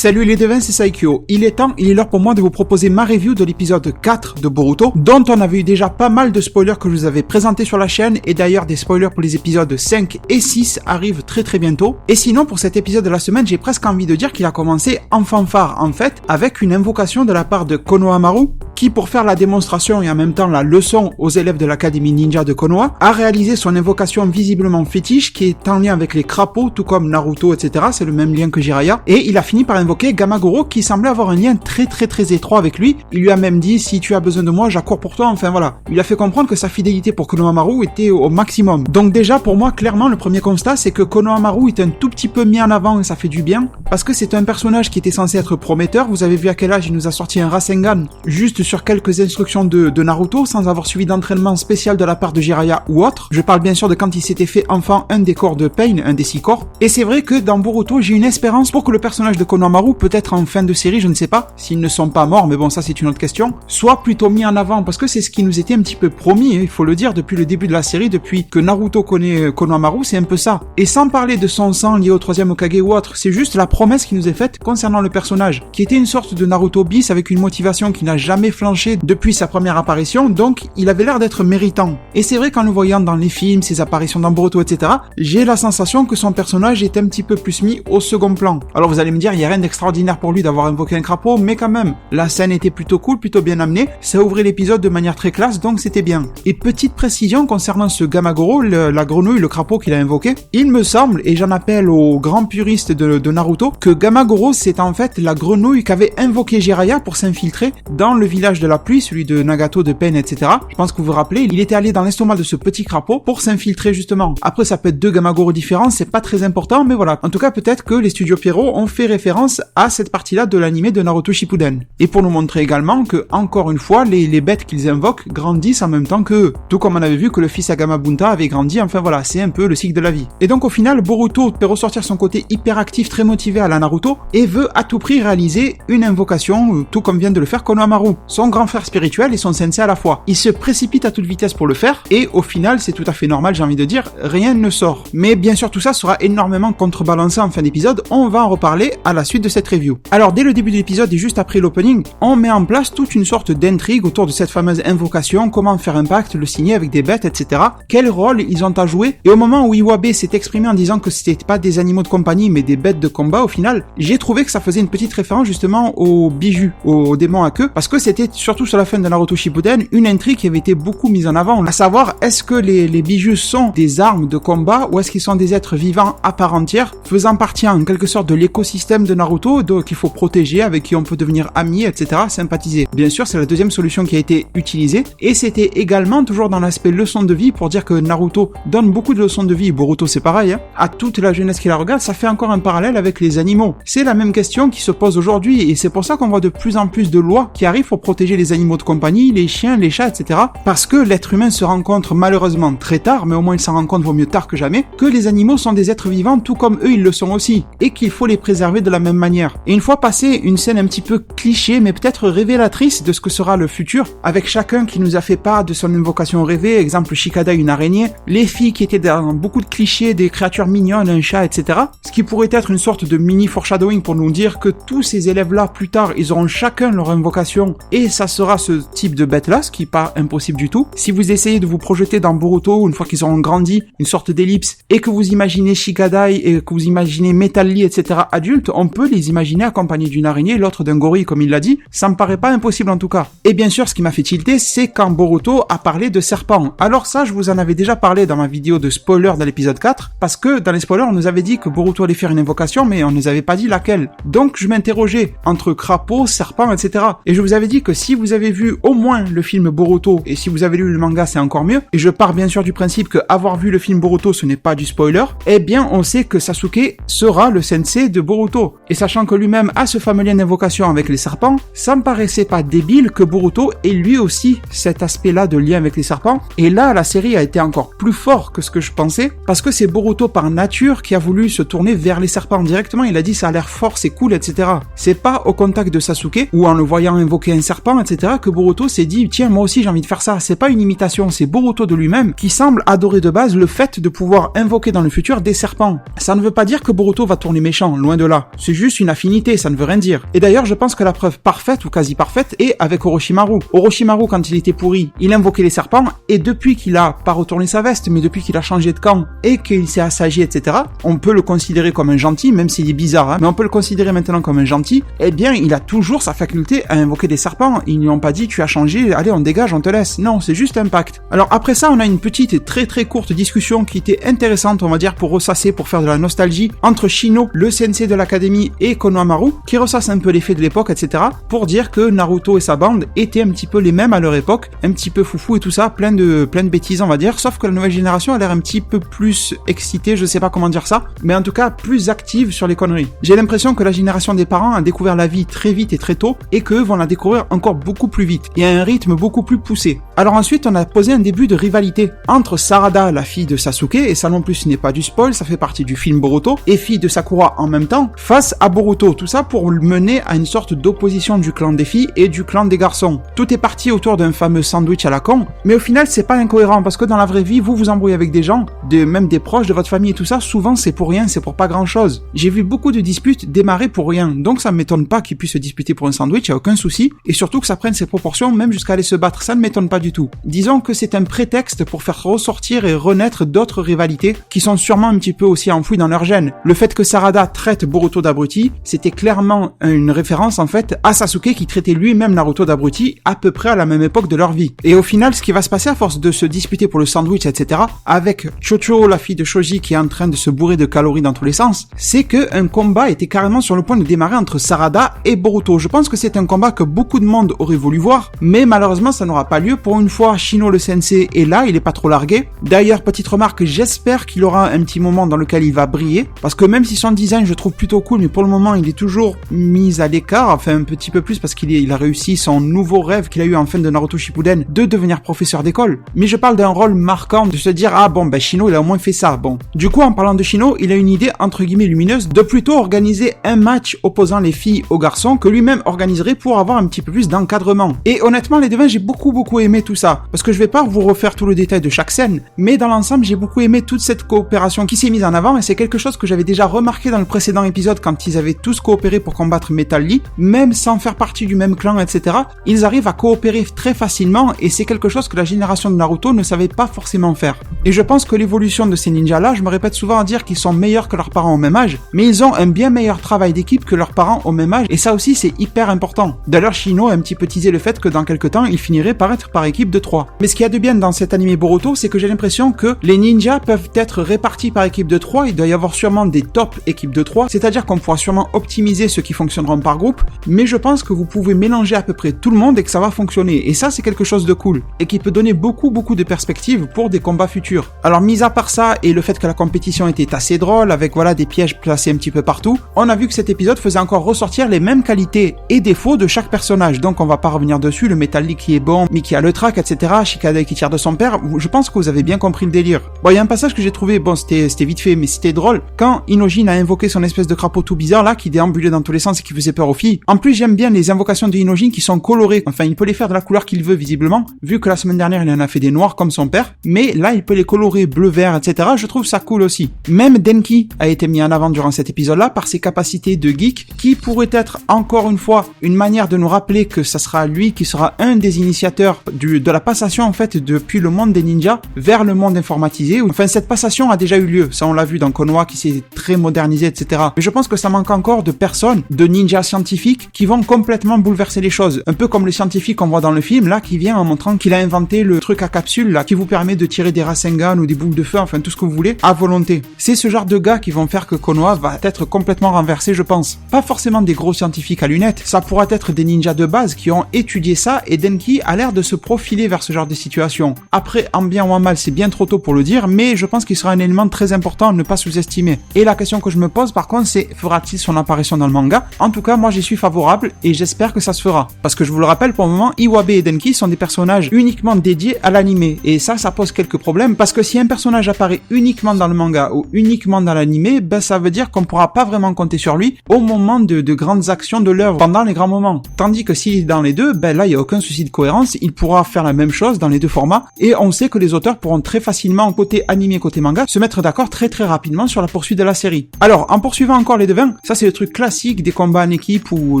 Salut les devins, c'est Saikyo. Il est l'heure pour moi de vous proposer ma review de l'épisode 4 de Boruto, dont on avait eu déjà pas mal de spoilers que je vous avais présentés sur la chaîne, et d'ailleurs des spoilers pour les épisodes 5 et 6 arrivent très bientôt. Et sinon, pour cet épisode de la semaine, j'ai presque envie de dire qu'il a commencé en fanfare, en fait, avec une invocation de la part de Konohamaru, qui, pour faire la démonstration et en même temps la leçon aux élèves de l'Académie Ninja de Konoha, a réalisé son invocation visiblement fétiche, qui est en lien avec les crapauds, tout comme Naruto, etc. C'est le même lien que Jiraiya. Et il a fini par invoquer Gamagoro, qui semblait avoir un lien très étroit avec lui. Il lui a même dit, si tu as besoin de moi, j'accours pour toi, enfin voilà. Il a fait comprendre que sa fidélité pour Konohamaru était au maximum. Donc déjà, pour moi, clairement, le premier constat, c'est que Konohamaru est un tout petit peu mis en avant et ça fait du bien, parce que c'est un personnage qui était censé être prometteur. Vous avez vu à quel âge il nous a sorti un Rasengan, juste sur quelques instructions de Naruto, sans avoir suivi d'entraînement spécial de la part de Jiraiya ou autre. Je parle bien sûr de quand il s'était fait enfant un des corps de Pain, un des 6 corps. Et c'est vrai que dans Boruto, j'ai une espérance pour que le personnage de Konohamaru, peut-être en fin de série, je ne sais pas, s'ils ne sont pas morts, mais bon, ça c'est une autre question, soit plutôt mis en avant, parce que c'est ce qui nous était un petit peu promis, il faut le dire, depuis le début de la série, depuis que Naruto connaît Konohamaru, c'est un peu ça. Et sans parler de son sang lié au 3e Hokage ou autre, c'est juste la promesse qui nous est faite concernant le personnage, qui était une sorte de Naruto bis avec une motivation qui n'a jamais flanché depuis sa première apparition, donc il avait l'air d'être méritant. Et c'est vrai qu'en le voyant dans les films, ses apparitions dans Boruto, etc., j'ai la sensation que son personnage est un petit peu plus mis au second plan. Alors vous allez me dire, il n'y a rien d'extraordinaire pour lui d'avoir invoqué un crapaud, mais quand même, la scène était plutôt cool, plutôt bien amenée, ça ouvrait l'épisode de manière très classe, donc c'était bien. Et petite précision concernant ce Gamagoro, la grenouille, le crapaud qu'il a invoqué, il me semble, et j'en appelle aux grands puristes de Naruto, que Gamagoro c'est en fait la grenouille qu'avait invoqué Jiraiya pour s'infiltrer dans le village de la pluie, celui de Nagato, de Pain, etc. Je pense que vous vous rappelez, il était allé dans l'estomac de ce petit crapaud pour s'infiltrer justement. Après ça peut être deux Gamagoro différents, c'est pas très important, mais voilà. En tout cas peut-être que les studios Pierrot ont fait référence à cette partie-là de l'anime de Naruto Shippuden. Et pour nous montrer également que, encore une fois, les bêtes qu'ils invoquent grandissent en même temps qu'eux. Tout comme on avait vu que le fils Agamabunta avait grandi, enfin voilà, c'est un peu le cycle de la vie. Et donc au final, Boruto peut ressortir son côté hyperactif, très motivé à la Naruto, et veut à tout prix réaliser une invocation, tout comme vient de le faire Konohamaru, son grand frère spirituel et son sensei à la fois. Il se précipite à toute vitesse pour le faire, et au final, c'est tout à fait normal, j'ai envie de dire, rien ne sort. Mais bien sûr, tout ça sera énormément contrebalancé en fin d'épisode, on va en reparler à la suite de cette review. Alors dès le début de l'épisode et juste après l'opening, on met en place toute une sorte d'intrigue autour de cette fameuse invocation, comment faire un pacte, le signer avec des bêtes, etc. Quel rôle ils ont à jouer. Et au moment où Iwabe s'est exprimé en disant que c'était pas des animaux de compagnie mais des bêtes de combat, au final, j'ai trouvé que ça faisait une petite référence justement aux bijus, aux démons à queue, parce que c'était surtout sur la fin de Naruto Shippuden une intrigue qui avait été beaucoup mise en avant, à savoir est-ce que les bijus sont des armes de combat ou est-ce qu'ils sont des êtres vivants à part entière, faisant partie en quelque sorte de l'écosystème de Naruto, qu'il faut protéger, avec qui on peut devenir ami, etc., sympathiser. Bien sûr, c'est la deuxième solution qui a été utilisée, et c'était également toujours dans l'aspect leçon de vie, pour dire que Naruto donne beaucoup de leçons de vie, Boruto c'est pareil, à toute la jeunesse qui la regarde, ça fait encore un parallèle avec les animaux. C'est la même question qui se pose aujourd'hui, et c'est pour ça qu'on voit de plus en plus de lois qui arrivent pour protéger les animaux de compagnie, les chiens, les chats, etc., parce que l'être humain se rend compte malheureusement très tard, mais au moins il s'en rend compte, vaut mieux tard que jamais, que les animaux sont des êtres vivants tout comme eux ils le sont aussi, et qu'il faut les préserver de la même manière. Et une fois passé une scène un petit peu cliché, mais peut-être révélatrice de ce que sera le futur, avec chacun qui nous a fait part de son invocation rêvée, exemple Shikadai une araignée, les filles qui étaient dans beaucoup de clichés, des créatures mignonnes, un chat, etc. Ce qui pourrait être une sorte de mini foreshadowing pour nous dire que tous ces élèves-là, plus tard, ils auront chacun leur invocation, et ça sera ce type de bête-là, ce qui n'est pas impossible du tout. Si vous essayez de vous projeter dans Boruto, une fois qu'ils auront grandi, une sorte d'ellipse, et que vous imaginez Shikadai, et que vous imaginez Metal Lee, etc. adultes, on peut les imaginer accompagnés d'une araignée, l'autre d'un gorille, comme il l'a dit, ça me paraît pas impossible en tout cas. Et bien sûr, ce qui m'a fait tilter, c'est quand Boruto a parlé de serpents. Alors ça, je vous en avais déjà parlé dans ma vidéo de spoiler dans l'épisode 4, parce que dans les spoilers, on nous avait dit que Boruto allait faire une invocation, mais on nous avait pas dit laquelle. Donc je m'interrogeais entre crapaud, serpent, etc. Et je vous avais dit que si vous avez vu au moins le film Boruto, et si vous avez lu le manga, c'est encore mieux, et je pars bien sûr du principe que avoir vu le film Boruto, ce n'est pas du spoiler, eh bien on sait que Sasuke sera le sensei de Boruto. Et sachant que lui-même a ce fameux lien d'invocation avec les serpents, ça me paraissait pas débile que Boruto ait lui aussi cet aspect-là de lien avec les serpents. Et là, la série a été encore plus fort que ce que je pensais, parce que c'est Boruto par nature qui a voulu se tourner vers les serpents directement. Il a dit ça a l'air fort, c'est cool, etc. C'est pas au contact de Sasuke, ou en le voyant invoquer un serpent, serpents, etc., que Boruto s'est dit, tiens, moi aussi j'ai envie de faire ça. C'est pas une imitation, c'est Boruto de lui-même qui semble adorer de base le fait de pouvoir invoquer dans le futur des serpents. Ça ne veut pas dire que Boruto va tourner méchant, loin de là. C'est juste une affinité, ça ne veut rien dire. Et d'ailleurs, je pense que la preuve parfaite ou quasi parfaite est avec Orochimaru. Orochimaru, quand il était pourri, il invoquait les serpents, et depuis qu'il a pas retourné sa veste, mais depuis qu'il a changé de camp et qu'il s'est assagi, etc., on peut le considérer comme un gentil, même s'il est bizarre, hein, mais on peut le considérer maintenant comme un gentil. Eh bien, il a toujours sa faculté à invoquer des serpents. Ils lui ont pas dit, tu as changé, allez, on dégage, on te laisse. Non, c'est juste un pacte. Alors après ça, on a une petite et très très courte discussion qui était intéressante, on va dire, pour ressasser, pour faire de la nostalgie, entre Shino, le sensei de l'académie, et Konohamaru, qui ressasse un peu les faits de l'époque, etc., pour dire que Naruto et sa bande étaient un petit peu les mêmes à leur époque, un petit peu foufou et tout ça, plein de bêtises, on va dire, sauf que la nouvelle génération a l'air un petit peu plus excitée, je sais pas comment dire ça, mais en tout cas plus active sur les conneries. J'ai l'impression que la génération des parents a découvert la vie très vite et très tôt, et qu'eux vont la découvrir encore beaucoup plus vite, et à un rythme beaucoup plus poussé. Alors ensuite, on a posé un début de rivalité entre Sarada, la fille de Sasuke, et ça non plus ce n'est pas du spoil, ça fait partie du film Boruto, et fille de Sakura en même temps, face à Boruto, tout ça pour mener à une sorte d'opposition du clan des filles et du clan des garçons. Tout est parti autour d'un fameux sandwich à la con, mais au final c'est pas incohérent, parce que dans la vraie vie, vous vous embrouillez avec des gens, même des proches de votre famille et tout ça, souvent c'est pour rien, c'est pour pas grand chose. J'ai vu beaucoup de disputes démarrer pour rien, donc ça m'étonne pas qu'ils puissent se disputer pour un sandwich, y a aucun souci, et surtout que ça prenne ses proportions même jusqu'à aller se battre, ça ne m'étonne pas du tout. Disons que c'est un prétexte pour faire ressortir et renaître d'autres rivalités qui sont sûrement un petit peu aussi enfouies dans leur gène. Le fait que Sarada traite Boruto d'abruti, c'était clairement une référence en fait à Sasuke qui traitait lui-même Naruto d'abruti à peu près à la même époque de leur vie. Et au final, ce qui va se passer à force de se disputer pour le sandwich, etc., avec Chocho, la fille de Shoji, qui est en train de se bourrer de calories dans tous les sens, c'est que un combat était carrément sur le point de démarrer entre Sarada et Boruto. Je pense que c'est un combat que beaucoup de monde aurait voulu voir, mais malheureusement ça n'aura pas lieu. Pour une fois, Shino le sensei est là, il est pas trop largué. D'ailleurs, petite remarque, j'espère qu'il aura un petit moment dans lequel il va briller, parce que même si son design je trouve plutôt cool, mais pour le moment il est toujours mis à l'écart, enfin un petit peu plus parce qu'il a réussi son nouveau rêve qu'il a eu en fin de Naruto Shippuden de devenir professeur d'école. Mais je parle d'un rôle marquant, de se dire ah bon ben Shino il a au moins fait ça, bon. Du coup en parlant de Shino, il a une idée entre guillemets lumineuse de plutôt organiser un match opposant les filles aux garçons que lui-même organiserait pour avoir un petit peu plus d'encadrement. Et honnêtement les devins j'ai beaucoup aimé tout ça, parce que je vais pas vous refaire tout le détail de chaque scène, mais dans l'ensemble j'ai beaucoup aimé toute cette coopération qui s'est mise en avant, et c'est quelque chose que j'avais déjà remarqué dans le précédent épisode quand ils avaient tous coopéré pour combattre Metal Lee, même sans faire partie du même clan, etc. Ils arrivent à coopérer très facilement, et c'est quelque chose que la génération de Naruto ne savait pas forcément faire. Et je pense que l'évolution de ces ninjas-là, je me répète souvent à dire qu'ils sont meilleurs que leurs parents au même âge, mais ils ont un bien meilleur travail d'équipe que leurs parents au même âge, et ça aussi c'est hyper important. D'ailleurs Shino a un petit peu teasé le fait que dans quelques temps, il finirait par être par équipe de 3. Mais ce qu'il y a de bien dans cet animé Boruto, c'est que j'ai l'impression que les ninjas peuvent être répartis par équipe de 3, il doit y avoir sûrement des top équipes de 3, c'est-à-dire qu'on pourra sûrement optimiser ceux qui fonctionneront par groupe, mais je pense que vous pouvez mélanger à peu près tout le monde et que ça va fonctionner, et ça c'est quelque chose de cool, et qui peut donner beaucoup de perspectives pour des combats futurs. Alors mis à part ça, et le fait que la compétition était assez drôle, avec voilà des pièges placés un petit peu partout, on a vu que cet épisode faisait encore ressortir les mêmes qualités et défauts de chaque personnage, donc on va pas revenir dessus, le Metal Lee qui est bon, Miki a le trac, etc., Shikadai qui tire de son père, je pense que vous avez bien compris le délire. Bon, il y a un passage que j'ai trouvé, bon c'était vite fait, mais c'était drôle, quand Inojin a invoqué son espèce de crapaud tout bizarre là, qui déambulait dans tous les sens et qui faisait peur aux filles. En plus j'aime bien les invocations de Inojin qui sont colorées, enfin il peut les faire de la couleur qu'il veut visiblement, vu que la semaine dernière il en a fait des noirs comme son père, mais là il peut les colorer bleu, vert, etc., je trouve ça cool aussi. Même Denki a été mis en avant durant cet épisode là par ses capacités de geek, qui pourrait être encore une fois une manière de nous rappeler que ça sera lui qui sera un des initiateurs de la passation en fait depuis le monde des ninjas vers le monde informatisé. Enfin cette passation a déjà eu lieu, ça on l'a vu dans Konoha qui s'est très modernisé, etc. Mais je pense que ça manque encore de personnes, de ninjas scientifiques qui vont complètement bouleverser les choses. Un peu comme le scientifique qu'on voit dans le film là, qui vient en montrant qu'il a inventé le truc à capsule là, qui vous permet de tirer des Rasengan ou des boules de feu, enfin tout ce que vous voulez, à volonté. C'est ce genre de gars qui vont faire que Konoha va être complètement renversé, je pense. Pas forcément des gros scientifiques à lunettes, ça pourra être des ninjas de base qui ont étudié ça, et Denki a l'air de se profiler profiler vers ce genre de situation. Après, en bien ou en mal, c'est bien trop tôt pour le dire, mais je pense qu'il sera un élément très important à ne pas sous-estimer. Et la question que je me pose par contre, c'est fera-t-il son apparition dans le manga? En tout cas, moi j'y suis favorable et j'espère que ça se fera. Parce que je vous le rappelle, pour le moment, Iwabe et Denki sont des personnages uniquement dédiés à l'animé. Et ça pose quelques problèmes, parce que si un personnage apparaît uniquement dans le manga ou uniquement dans l'animé, ben ça veut dire qu'on pourra pas vraiment compter sur lui au moment de grandes actions de l'œuvre, pendant les grands moments. Tandis que s'il est dans les deux, ben là il y a aucun souci de cohérence, il pourra faire la même chose dans les deux formats, et on sait que les auteurs pourront très facilement, côté animé, côté manga, se mettre d'accord très rapidement sur la poursuite de la série. Alors, en poursuivant encore les devins, ça c'est le truc classique des combats en équipe ou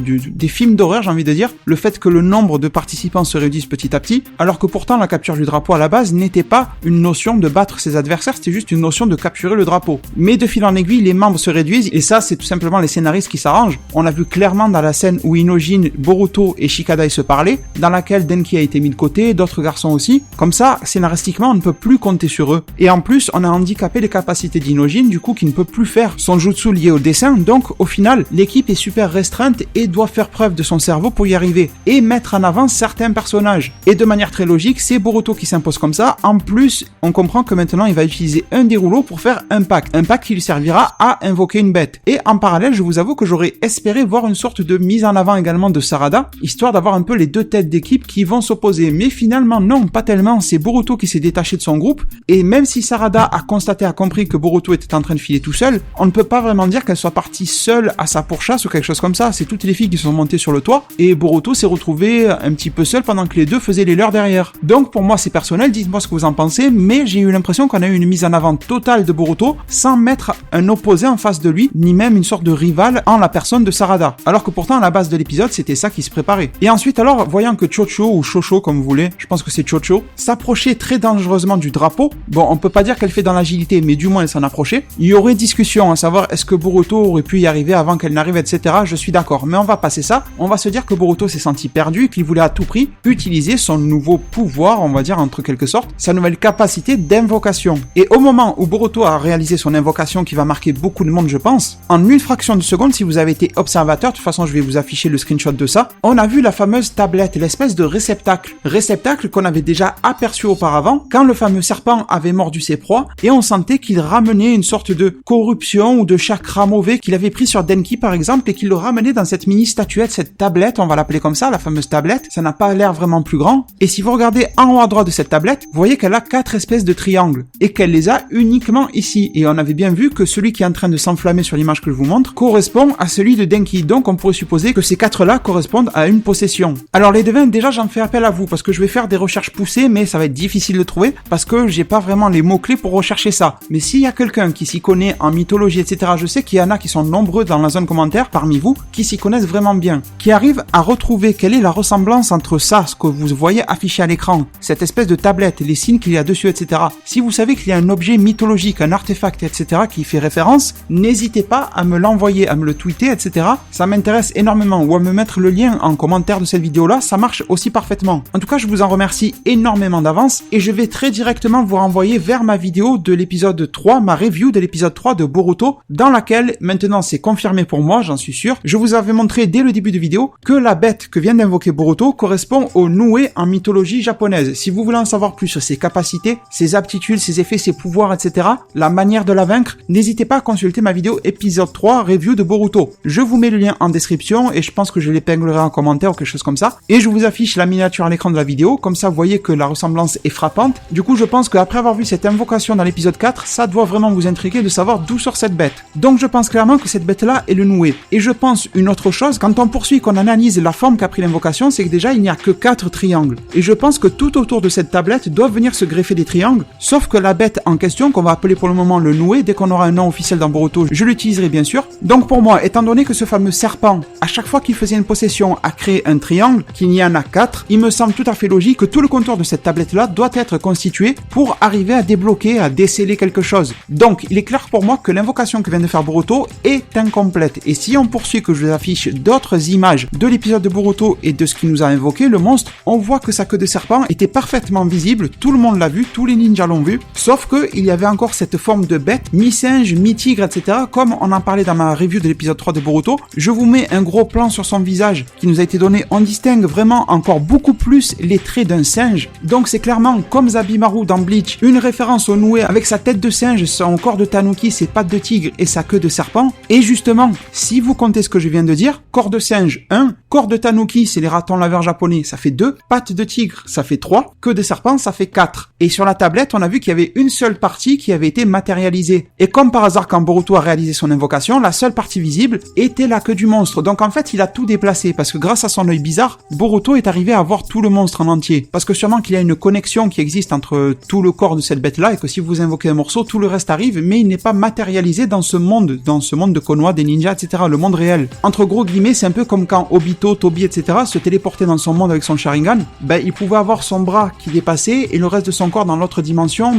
des films d'horreur, j'ai envie de dire, le fait que le nombre de participants se réduise petit à petit, alors que pourtant la capture du drapeau à la base n'était pas une notion de battre ses adversaires, c'était juste une notion de capturer le drapeau. Mais de fil en aiguille, les membres se réduisent, et ça c'est tout simplement les scénaristes qui s'arrangent. On l'a vu clairement dans la scène où Inojin, Boruto et Shikadai se parlaient, dans laquelle Denki a été mis de côté, d'autres garçons aussi. Comme ça, scénaristiquement, on ne peut plus compter sur eux. Et en plus, on a handicapé les capacités d'Inojin, du coup, qui ne peut plus faire son jutsu lié au dessin, donc au final, l'équipe est super restreinte et doit faire preuve de son cerveau pour y arriver, et mettre en avant certains personnages. Et de manière très logique, c'est Boruto qui s'impose comme ça. En plus, on comprend que maintenant, il va utiliser un des rouleaux pour faire un pack qui lui servira à invoquer une bête. Et en parallèle, je vous avoue que j'aurais espéré voir une sorte de mise en avant également de Sarada, histoire d'avoir un peu les deux têtes d'équipe qui vont s'opposer. Mais finalement, non, pas tellement. C'est Boruto qui s'est détaché de son groupe, et même si Sarada a compris que Boruto était en train de filer tout seul, on ne peut pas vraiment dire qu'elle soit partie seule à sa pourchasse ou quelque chose comme ça. C'est toutes les filles qui sont montées sur le toit, et Boruto s'est retrouvé un petit peu seul pendant que les deux faisaient les leurs derrière. Donc pour moi c'est personnel, dites-moi ce que vous en pensez, mais j'ai eu l'impression qu'on a eu une mise en avant totale de Boruto sans mettre un opposé en face de lui, ni même une sorte de rival en la personne de Sarada. Alors que pourtant à la base de l'épisode c'était ça qui se préparait. Et ensuite alors, voyant que Chocho ou Chocho comme vous voulez, je pense que c'est Chocho, s'approchait très dangereusement du drapeau, bon on peut pas dire qu'elle fait dans l'agilité, mais du moins elle s'en approchait, il y aurait discussion à savoir est-ce que Boruto aurait pu y arriver avant qu'elle n'arrive, etc. Je suis d'accord, mais on va passer ça, on va se dire que Boruto s'est senti perdu et qu'il voulait à tout prix utiliser son nouveau pouvoir, on va dire entre quelque sorte, sa nouvelle capacité d'invocation. Et au moment où Boruto a réalisé son invocation qui va marquer beaucoup de monde je pense, en une fraction de seconde, si vous avez été observateur, de toute façon je vais vous afficher le screenshot de ça, on a vu la fameuse tablette, l'espèce de réceptacle qu'on avait déjà aperçu auparavant quand le fameux serpent avait mordu ses proies, et on sentait qu'il ramenait une sorte de corruption ou de chakra mauvais qu'il avait pris sur Denki par exemple, et qu'il le ramenait dans cette mini statuette, cette tablette, on va l'appeler comme ça, la fameuse tablette. Ça n'a pas l'air vraiment plus grand, et si vous regardez en haut à droite de cette tablette, vous voyez qu'elle a 4 espèces de triangles, et qu'elle les a uniquement ici, et on avait bien vu que celui qui est en train de s'enflammer sur l'image que je vous montre correspond à celui de Denki, donc on pourrait supposer que ces 4 là correspondent à une possession. Alors les devins, déjà j'en fais appel à vous, parce que je vais faire des recherches poussées, mais ça va être difficile de trouver, parce que j'ai pas vraiment les mots-clés pour rechercher ça. Mais s'il y a quelqu'un qui s'y connaît en mythologie, etc., je sais qu'il y en a qui sont nombreux dans la zone commentaire, parmi vous, qui s'y connaissent vraiment bien, qui arrivent à retrouver quelle est la ressemblance entre ça, ce que vous voyez affiché à l'écran, cette espèce de tablette, les signes qu'il y a dessus, etc. Si vous savez qu'il y a un objet mythologique, un artefact, etc., qui y fait référence, n'hésitez pas à me l'envoyer, à me le tweeter, etc. Ça m'intéresse énormément, ou à me mettre le lien en commentaire de cette vidéo-là, ça marche aussi parfaitement. En tout cas, je vous en remercie énormément d'avance, et je vais très directement vous renvoyer vers ma vidéo de l'épisode 3, ma review de l'épisode 3 de Boruto, dans laquelle, maintenant c'est confirmé pour moi, j'en suis sûr, je vous avais montré dès le début de vidéo que la bête que vient d'invoquer Boruto correspond au Nue en mythologie japonaise. Si vous voulez en savoir plus sur ses capacités, ses aptitudes, ses effets, ses pouvoirs, etc., la manière de la vaincre, n'hésitez pas à consulter ma vidéo épisode 3, review de Boruto. Je vous mets le lien en description, et je pense que je l'épinglerai en commentaire ou quelque chose comme ça, et je vous affiche la miniature à l'écran de la vidéo, comme ça vous voyez que la ressemblance est frappante. Du coup, je pense qu'après avoir vu cette invocation dans l'épisode 4, ça doit vraiment vous intriguer de savoir d'où sort cette bête. Donc je pense clairement que cette bête-là est le Nue. Et je pense une autre chose, quand on poursuit, qu'on analyse la forme qu'a pris l'invocation, c'est que déjà il n'y a que 4 triangles. Et je pense que tout autour de cette tablette doivent venir se greffer des triangles, sauf que la bête en question, qu'on va appeler pour le moment le Nue, dès qu'on aura un nom officiel dans Boruto, je l'utiliserai bien sûr. Donc pour moi, étant donné que ce fameux serpent, à chaque fois qu'il faisait une possession, a créé un triangle, qu'il y en a 4, il me semble tout à fait logique que tout le contour de cette tablette-là doit être constitué pour arriver à débloquer, à déceler quelque chose. Donc il est clair pour moi que l'invocation que vient de faire Boruto est incomplète. Et si on poursuit, que je vous affiche d'autres images de l'épisode de Boruto et de ce qu'il nous a invoqué, le monstre, on voit que sa queue de serpent était parfaitement visible, tout le monde l'a vu, tous les ninjas l'ont vu, sauf que il y avait encore cette forme de bête, mi-singe, mi-tigre, etc., comme on en parlait dans ma review de l'épisode 3 de Boruto. Je vous mets un gros plan sur son visage qui nous a été donné, on distingue vraiment encore beaucoup plus les traits d'un singe. Donc c'est clairement, comme Zabimaru dans Bleach, une référence au Noué avec sa tête de singe, son corps de tanuki, ses pattes de tigre et sa queue de serpent. Et justement, si vous comptez ce que je viens de dire, corps de singe 1, corps de tanuki, c'est les ratons laveurs japonais, ça fait 2, pattes de tigre, ça fait 3, queue de serpent, ça fait 4. Et sur la tablette, on a vu qu'il y avait une seule partie qui avait été matérialisée. Et comme par hasard, quand Boruto a réalisé son invocation, la seule partie visible était la queue du monstre. Donc en fait, il a tout déplacé, parce que grâce à son œil bizarre, Boruto est arrivé à voir tout le monstre en entier. Parce que sûrement qu'il y a une connexion qui existe entre tout le corps de cette bête-là, et que si vous invoquez un morceau, tout le reste arrive, mais il n'est pas matérialisé dans ce monde de Konoha, des ninjas, etc., le monde réel. Entre gros guillemets, c'est un peu comme quand Obito, Tobi, etc. se téléportaient dans son monde avec son Sharingan, il pouvait avoir son bras qui dépassait, et le reste de son corps dans l'autre dimension,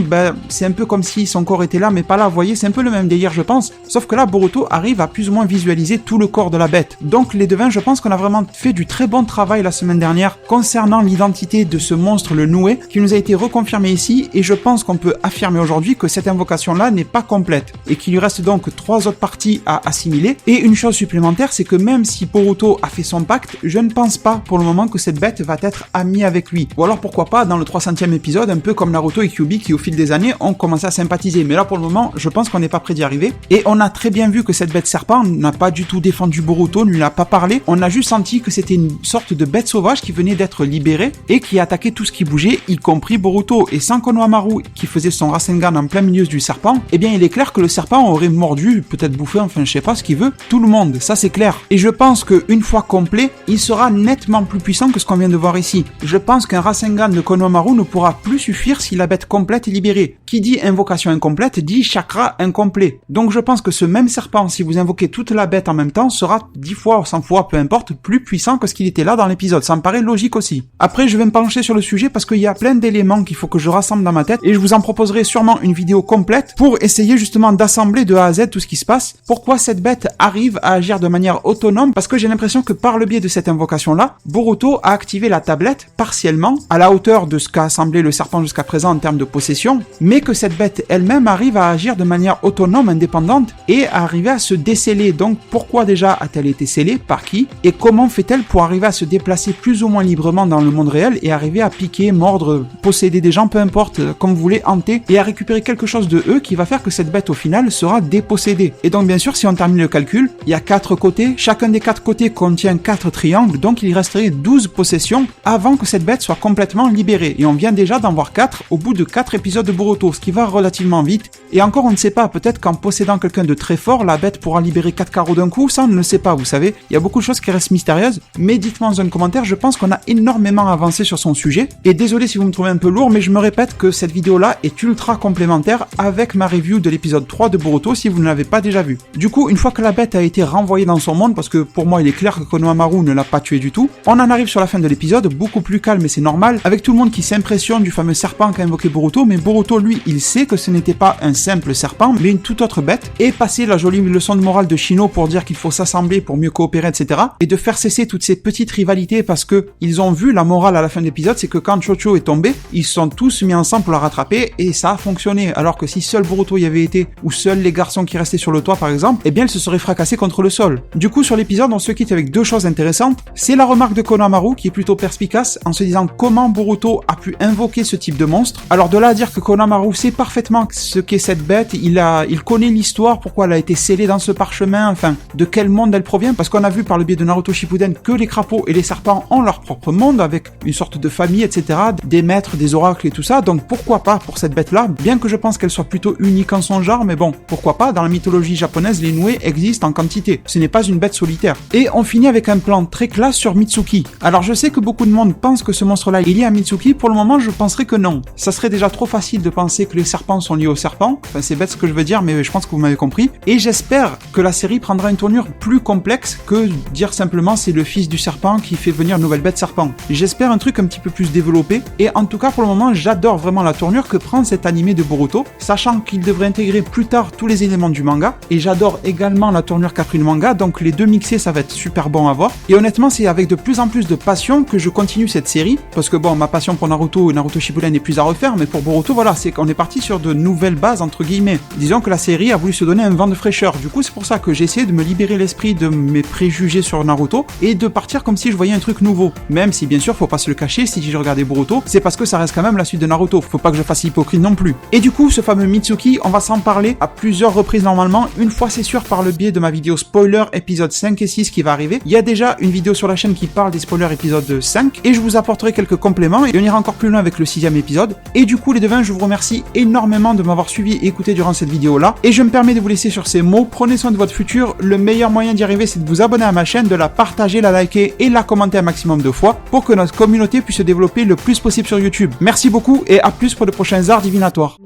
c'est un peu comme si son corps était là, mais pas là, vous voyez, c'est un peu le même délire, je pense, sauf que là, Boruto arrive à plus ou moins visualiser tout le corps de la bête. Donc les devins, je pense qu'on a vraiment fait du très bon travail la semaine dernière concernant l'identité de ce monstre, le Noué, qui nous a été reconfirmé ici, et je pense qu'on peut affirmer aujourd'hui que cette invocation-là n'est pas complète, et qu'il lui reste donc 3 autres parties à assimiler. Et une chose supplémentaire, c'est que même si Boruto a fait son pacte, je ne pense pas pour le moment que cette bête va être amie avec lui. Ou alors pourquoi pas dans le 300e épisode, un peu comme Naruto et Kyuubi qui au fil des années ont commencé à sympathiser. Mais là pour le moment, je pense qu'on n'est pas près d'y arriver. Et on a très bien vu que cette bête serpent n'a pas du tout défendu Boruto, ne lui a pas parlé. On a juste senti que c'était une sorte de bête sauvage qui venait d'être libérée et qui attaquait tout ce qui bougeait, y compris Boruto. Et sans Konohamaru qui faisait son Rasengan en plein milieu du serpent, eh bien il est clair que le serpent aurait mordu, peut-être bouffé, enfin je sais pas ce qu'il veut, tout le monde, ça c'est clair. Et je pense qu'une fois complet, il sera nettement plus puissant que ce qu'on vient de voir ici. Je pense qu'un Rasengan de Konohamaru ne pourra plus suffire si la bête complète est libérée. Qui dit invocation incomplète dit chakra incomplet. Donc je pense que ce même serpent, si vous invoquez toute la bête en même temps, sera 10 fois ou 100 fois, peu importe, plus puissant que ce qu'il était là dans l'épisode. Ça me paraît logique aussi. Après, je vais me pencher sur le sujet parce qu'il y a plein d'éléments qu'il faut que je rassemble dans ma tête et je vous en proposerai sûrement une vidéo complète pour essayer justement d'assembler de A à Z tout ce qui se passe. Pourquoi cette bête arrive à agir de manière autonome? Parce que j'ai l'impression que par le biais de cette invocation-là, Boruto a activé la tablette partiellement à la hauteur de ce qu'a assemblé le serpent jusqu'à présent en termes de possession, mais que cette bête elle-même arrive à agir de manière autonome, indépendante et à arriver à se déceler. Donc pourquoi déjà a-t-elle été scellée? Par qui? Et comment fait-elle pour arriver à se déplacer plus ou moins librement dans le monde réel et arriver à piquer, mordre, posséder des gens, peu importe, comme vous voulez, hanter, et à récupérer quelque chose de eux qui va faire que cette bête au final sera dépossédée. Et donc bien sûr, si on termine le calcul, il y a 4 côtés, chacun des 4 côtés contient 4 triangles, donc il resterait 12 possessions avant que cette bête soit complètement libérée. Et on vient déjà d'en voir 4 au bout de 4 épisodes de Boruto, ce qui va relativement vite. Et encore on ne sait pas, peut-être qu'en possédant quelqu'un de très fort, la bête pourra libérer 4 carreaux d'un coup, ça on ne le sait pas, vous savez. Il y a beaucoup de choses qui restent mystérieuses, mais dites-moi dans un commentaire, je pense qu'on a énormément avancé sur son sujet. Et désolé si vous me trouvez un peu lourd, mais je me répète que cette vidéo-là est ultra complémentaire avec ma review de l'épisode 3 de Boruto si vous ne l'avez pas déjà vu. Du coup, une fois que la bête a été renvoyée dans son monde, parce que pour moi il est clair que Konohamaru ne l'a pas tué du tout, on en arrive sur la fin de l'épisode, beaucoup plus calme et c'est normal, avec tout le monde qui s'impressionne du fameux serpent qu'a invoqué Boruto, mais Boruto lui, il sait que ce n'était pas un simple serpent, mais une toute autre bête, et passer la jolie leçon de morale de Shino pour dire qu'il faut s'assembler pour mieux coopérer, etc. Et de faire cesser toutes ces petites rivalités parce que ils ont vu la morale à la fin de l'épisode, c'est que quand Chocho est tombé, ils se sont tous mis ensemble pour la rattraper et ça a fonctionné. Alors que si seul Boruto y avait été, ou seuls les garçons qui restaient sur le toit par exemple, eh bien ils se seraient fracassés contre le sol. Du coup sur l'épisode on se quitte avec 2 choses intéressantes. C'est la remarque de Konohamaru qui est plutôt perspicace en se disant comment Boruto a pu invoquer ce type de monstre. Alors de là à dire que Konohamaru sait parfaitement ce qu'est cette bête, il connaît l'histoire, pourquoi elle a été scellée dans ce parchemin, enfin de quel monde elle provient, parce qu'on a vu par le biais de Naruto Shippuden que les crapauds et les serpents ont leur propre monde avec une sorte de famille, etc., des maîtres, des oracles et tout ça, donc pourquoi pas pour cette bête-là, bien que je pense qu'elle soit plutôt unique en son genre, mais bon, pourquoi pas, dans la mythologie japonaise, les noués existent en quantité, ce n'est pas une bête solitaire. Et on finit avec un plan très classe sur Mitsuki. Alors je sais que beaucoup de monde pense que ce monstre-là est lié à Mitsuki, pour le moment je penserais que non. Ça serait déjà trop facile de penser que les serpents sont liés aux serpents, enfin c'est bête ce que je veux dire, mais je pense que vous m'avez compris, et j'espère que la série prendra une tournure plus complexe que dire simplement c'est le fils du serpent qui fait venir une nouvelle bête serpent. J'espère un truc un petit peu plus développé, et en tout cas pour le moment j'adore vraiment la tournure que prend cet animé de Boruto, sachant qu'il devrait intégrer plus tard tous les éléments du manga, et j'adore également la tournure qu'a pris le manga, donc les deux mixés ça va être super bon à voir. Et honnêtement, c'est avec de plus en plus de passion que je continue cette série, parce que bon, ma passion pour Naruto et Naruto Shippuden n'est plus à refaire, mais pour Boruto, voilà, c'est qu'on est parti sur de nouvelles bases, entre guillemets. Disons que la série a voulu se donner un vent de fraîcheur, du coup c'est pour ça que j'ai essayé de me libérer l'esprit de mes préjugés sur Naruto, et de partir comme si je voyais un truc nouveau. Même si bien sûr, faut pas se le cacher, si j'ai regardé Boruto, c'est parce que ça reste quand même la suite de Naruto, faut pas que je fasse hypocrite non plus. Et du coup, ce fameux Mitsuki, on va s'en parler à plusieurs reprises normalement, une fois c'est sûr par le biais de ma vidéo spoiler épisode 5 et 6 qui va arriver. Il y a déjà une vidéo sur la chaîne qui parle des spoilers épisode 5, et je vous apporterai quelques compléments, et on ira encore plus loin avec le 6e épisode. Et du coup les devins, je vous remercie énormément de m'avoir suivi et écouté durant cette vidéo là, et je me permets de vous laisser sur ces mots. Prenez soin de votre futur, le meilleur moyen d'y arriver c'est de vous abonner à ma chaîne, de la partager, la liker et la commenter un maximum de fois pour que notre communauté puisse se développer le plus possible sur YouTube. Merci beaucoup et à plus pour de prochains arts divinatoires.